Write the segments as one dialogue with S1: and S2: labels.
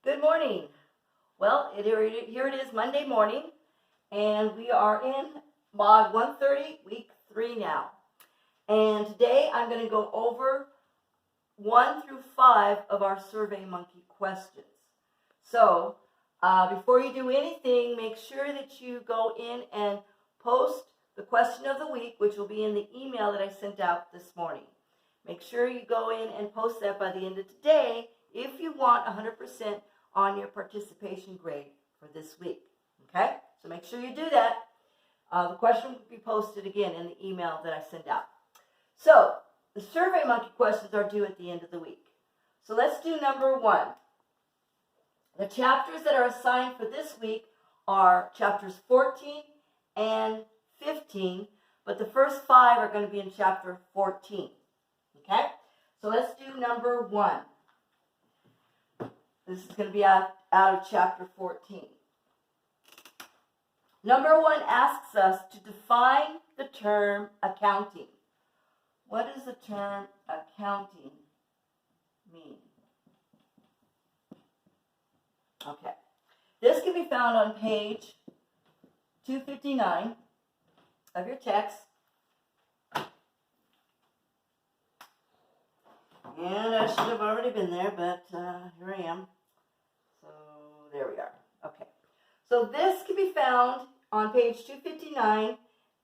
S1: Good morning. Well, here it is Monday morning, and we are in Mod 130, Week 3 now. And today I'm going to go over 1 through 5 of our SurveyMonkey questions. So, before you do anything, make sure that you go in and post the question of the week, which will be in the email that I sent out this morning. Make sure you go in and post that by the end of today if you want 100% on your participation grade for this week. Okay? So make sure you do that. The question will be posted again in the email that I send out. So, the SurveyMonkey questions are due at the end of the week. So let's do number 1. The chapters that are assigned for this week are chapters 14 and 15, but the first 5 are going to be in chapter 14. Okay? So let's do number 1. This is going to be out of chapter 14. Number 1 asks us to define the term accounting. What does the term accounting mean? Okay. This can be found on page 259 of your text. And I should have already been there, but here I am. So there we are. Okay. So this can be found on page 259.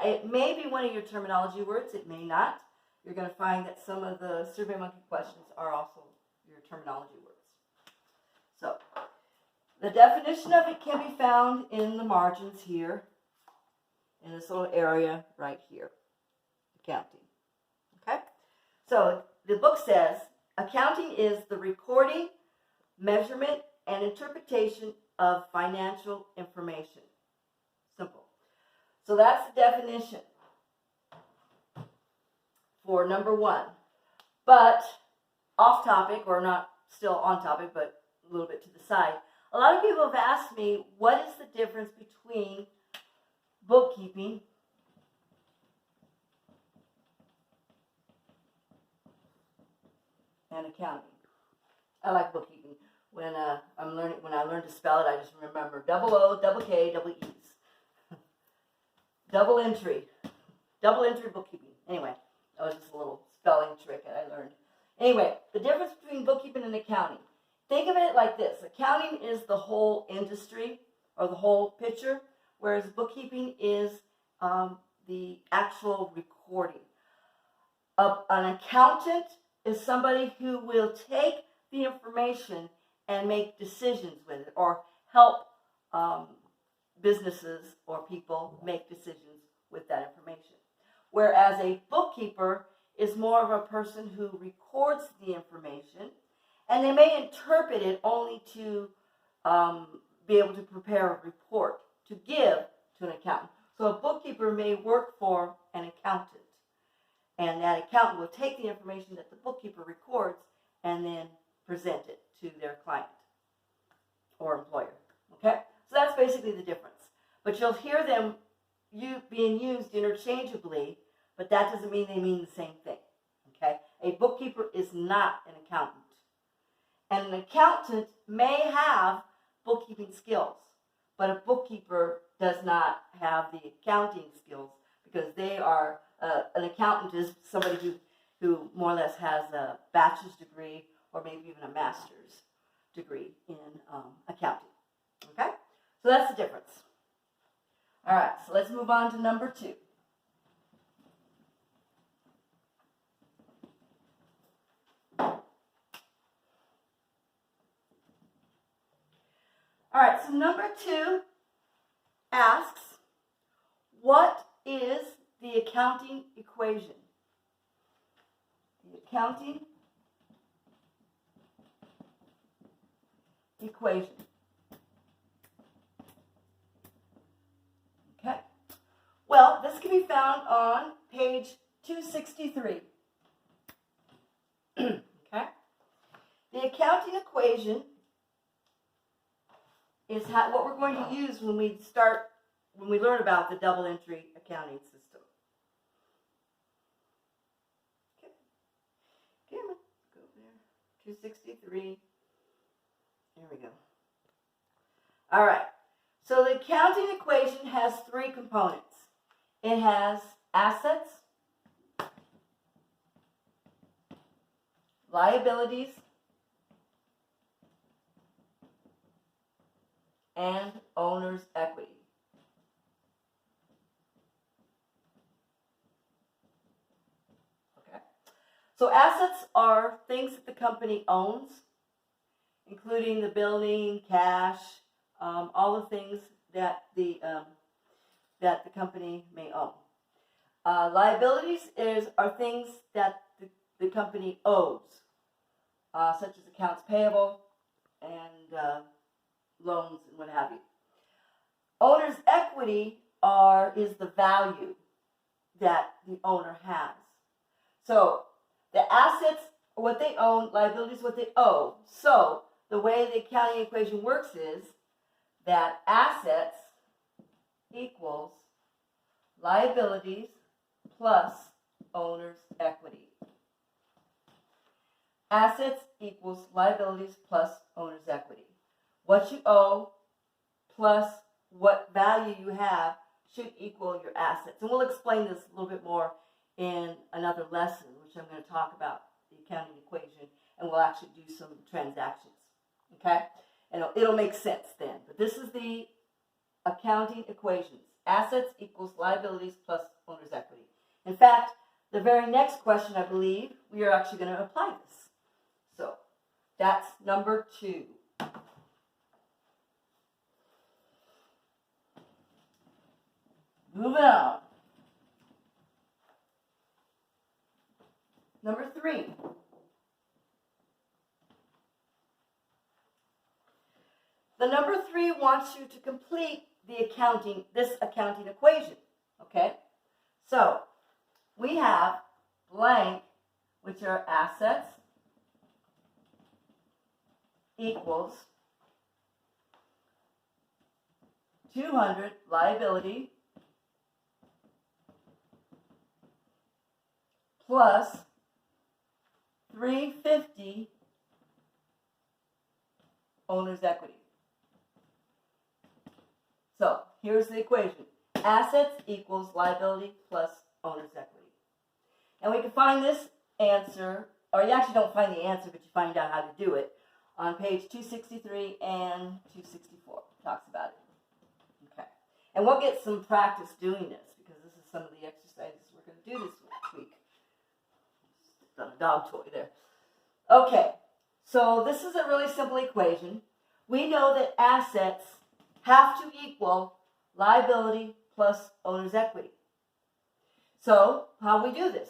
S1: It may be one of your terminology words. It may not. You're going to find that some of the SurveyMonkey questions are also your terminology words. So the definition of it can be found in the margins here, in this little area right here, accounting. Okay? So the book says, accounting is the recording, measurement, and interpretation of financial information. Simple. So that's the definition for number 1. But off topic, or not still on topic, but a little bit to the side, a lot of people have asked me, what is the difference between bookkeeping and accounting? I like bookkeeping. When I learned to spell it, I just remember double O, double K, double E's. double entry bookkeeping. Anyway, that was just a little spelling trick that I learned. Anyway, the difference between bookkeeping and accounting. Think of it like this. Accounting is the whole industry or the whole picture, whereas bookkeeping is the actual recording. An accountant is somebody who will take the information and make decisions with it, or help businesses or people make decisions with that information. Whereas a bookkeeper is more of a person who records the information, and they may interpret it only to be able to prepare a report to give to an accountant. So a bookkeeper may work for an accountant, and that accountant will take the information that the bookkeeper records and then present it to their client or employer. Okay? So that's basically the difference. But you'll hear them being used interchangeably, but that doesn't mean they mean the same thing. Okay? A bookkeeper is not an accountant. And an accountant may have bookkeeping skills, but a bookkeeper does not have the accounting skills, because they are, an accountant is somebody who more or less has a bachelor's degree or maybe even a master's degree in accounting. Okay? So that's the difference. All right, so let's move on to number 2. All right, so number 2 asks, what is the accounting equation? The accounting equation. Okay. Well, this can be found on page 263. Okay. The accounting equation is what we're going to use when we learn about the double entry accounting system. Okay. Come on, go there. 263. There we go. All right. So the accounting equation has three components. It has assets, liabilities, and owner's equity. Okay. So assets are things that the company owns, including the building, cash, all the things that the company may own. Liabilities are things that the company owes, such as accounts payable and loans and what have you. Owner's equity is the value that the owner has. So the assets are what they own, liabilities what they owe. So the way the accounting equation works is that assets equals liabilities plus owner's equity. Assets equals liabilities plus owner's equity. What you owe plus what value you have should equal your assets. And we'll explain this a little bit more in another lesson, which I'm going to talk about the accounting equation, and we'll actually do some transactions. Okay? And it'll make sense then. But this is the accounting equations. Assets equals liabilities plus owner's equity. In fact, the very next question, I believe, we are actually going to apply this. So that's number 2. Moving on. Number 3. The number 3 wants you to complete this accounting equation. Okay? So we have blank, which are assets, equals 200 liability plus 350 owner's equity. So here's the equation. Assets equals liability plus owner's equity. And we can find this answer, or you actually don't find the answer, but you find out how to do it on page 263 and 264. Talks about it. Okay. And we'll get some practice doing this, because this is some of the exercises we're going to do this week. Done a dog toy there. Okay. So this is a really simple equation. We know that assets have to equal liability plus owner's equity. So how we do this?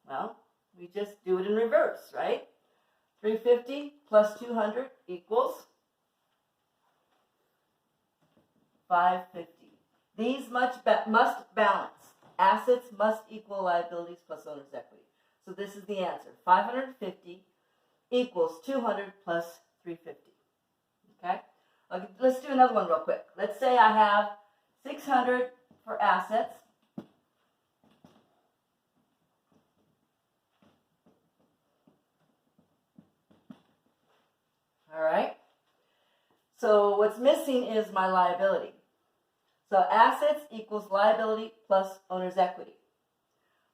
S1: Well, we just do it in reverse, right? 350 plus 200 equals 550. These must balance. Assets must equal liabilities plus owner's equity. So this is the answer. 550 equals 200 plus 350. Okay? Let's do another one real quick. Let's say I have 600 for assets. All right. So what's missing is my liability. So assets equals liability plus owner's equity.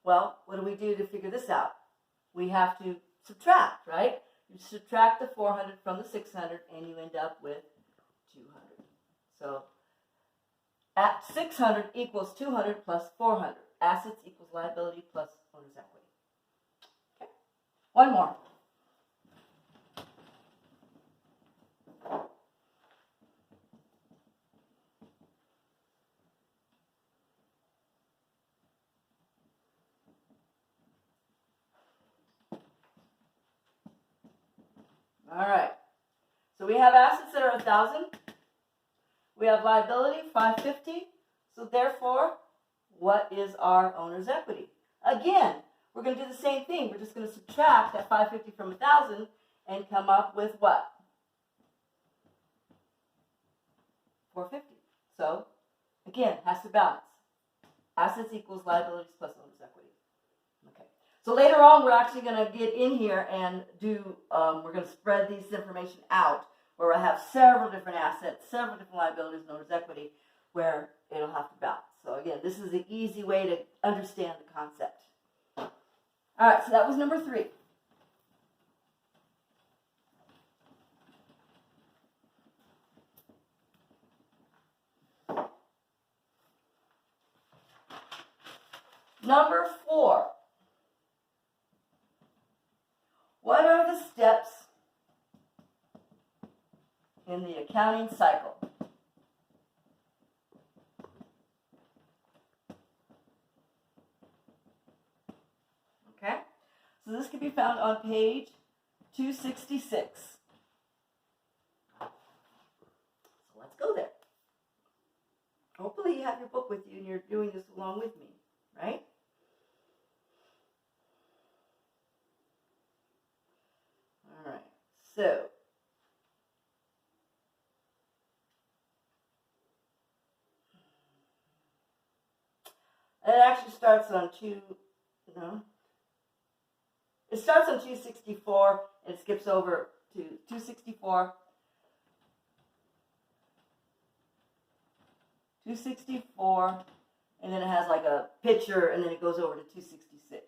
S1: Well, what do we do to figure this out? We have to subtract, right? You subtract the 400 from the 600 and you end up with 200. So at 600 equals 200 plus 400. Assets equals liability plus owner's equity. Okay. One more. All right. So we have assets that are 1,000. We have liability 550. So therefore, what is our owner's equity? Again, we're going to do the same thing. We're just going to subtract that 550 from 1,000 and come up with what? 450. So again, has to balance. Assets equals liabilities plus owner's equity. Okay. So later on, we're actually going to get in here and do, we're going to spread these information out where we'll have several different assets, several different liabilities known as equity, where it'll have to balance. So again, this is an easy way to understand the concept. All right, so that was number 3. Number 4. What are the steps in the accounting cycle? Okay, so this can be found on page 266. So let's go there. Hopefully you have your book with you and you're doing this along with me, right? All right, so it actually starts on it starts on 264 and it skips over to 264, 264, and then it has like a picture, and then it goes over to 266.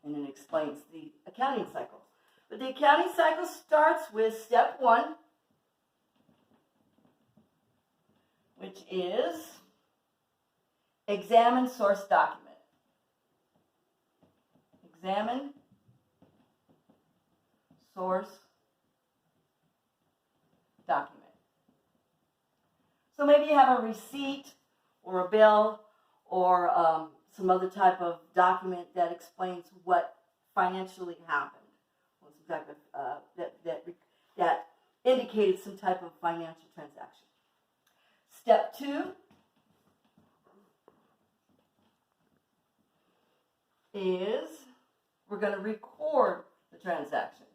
S1: And it explains the accounting cycle. But the accounting cycle starts with step 1, which is examine source document. Examine source document. So maybe you have a receipt or a bill or some other type of document that explains what financially happened, or some type of that indicated some type of financial transaction. Step 2 is we're going to record the transaction.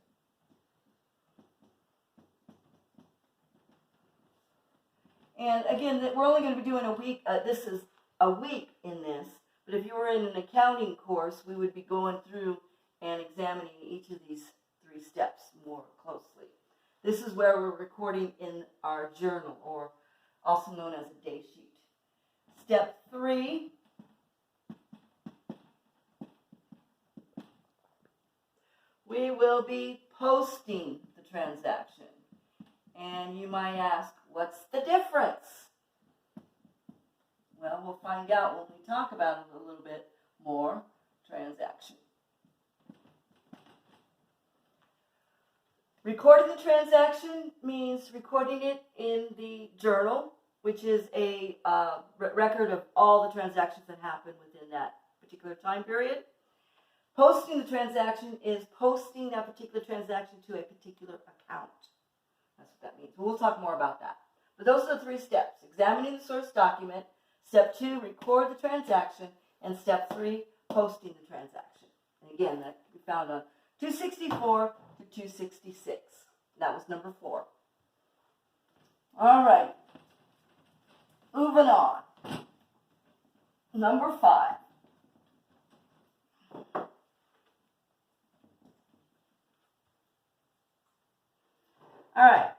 S1: And again, we're only going to be doing a week. This is a week in this. But if you were in an accounting course, we would be going through and examining each of these 3 steps more closely. This is where we're recording in our journal, or also known as a day sheet. Step 3 we will be posting the transaction. And you might ask, what's the difference? Well, we'll find out when we talk about it a little bit more. Transaction. Recording the transaction means recording it in the journal, which is a record of all the transactions that happened within that particular time period. Posting the transaction is posting that particular transaction to a particular account. That's what that means. We'll talk more about that. But those are the 3 steps. Examining the source document. Step 2, record the transaction. And step 3, posting the transaction. And again, that can be found on 264 to 266. That was number 4. All right. Moving on. Number 5. All right.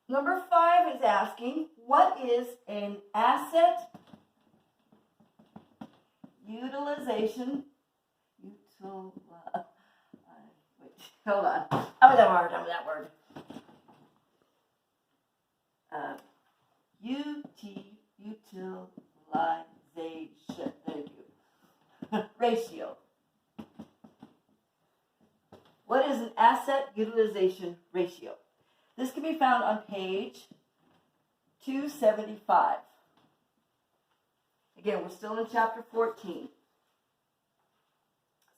S1: Number 5 is asking, what is an asset utilization? Hold on. I'm with that word. Utilization. Thank you. Ratio. What is an asset utilization ratio? This can be found on page 275. Again, we're still in chapter 14.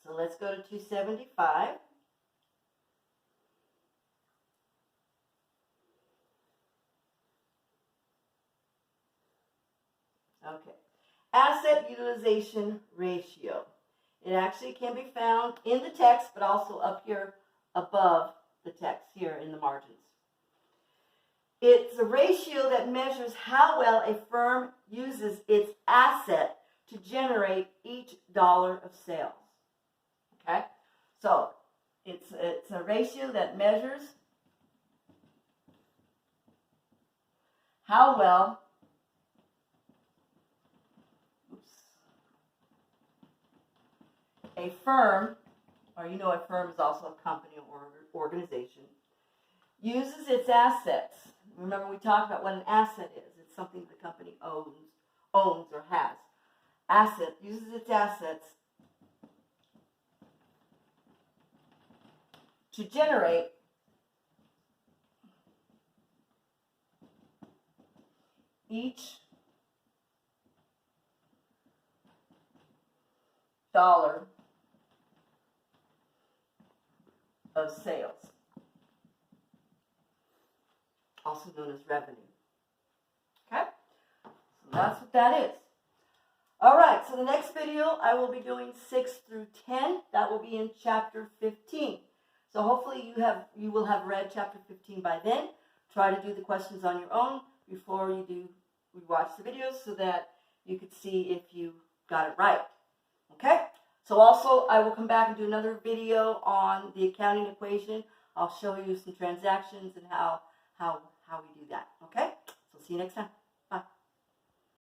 S1: So let's go to 275. Okay. Asset utilization ratio. It actually can be found in the text, but also up here above the text here in the margins. It's a ratio that measures how well a firm uses its asset to generate each dollar of sales. Okay? So it's a ratio that measures how well a firm, or you know a firm is also a company or organization, uses its assets. Remember we talked about what an asset is. It's something the company owns or has. Asset uses its assets to generate each dollar of sales, also known as revenue. Okay? So that's what that is. All right, so the next video I will be doing 6 through 10. That will be in chapter 15. So hopefully you will have read chapter 15 by then. Try to do the questions on your own before you watch the videos so that you could see if you got it right. Okay? So also I will come back and do another video on the accounting equation. I'll show you some transactions and how we do that. Okay? So see you next time.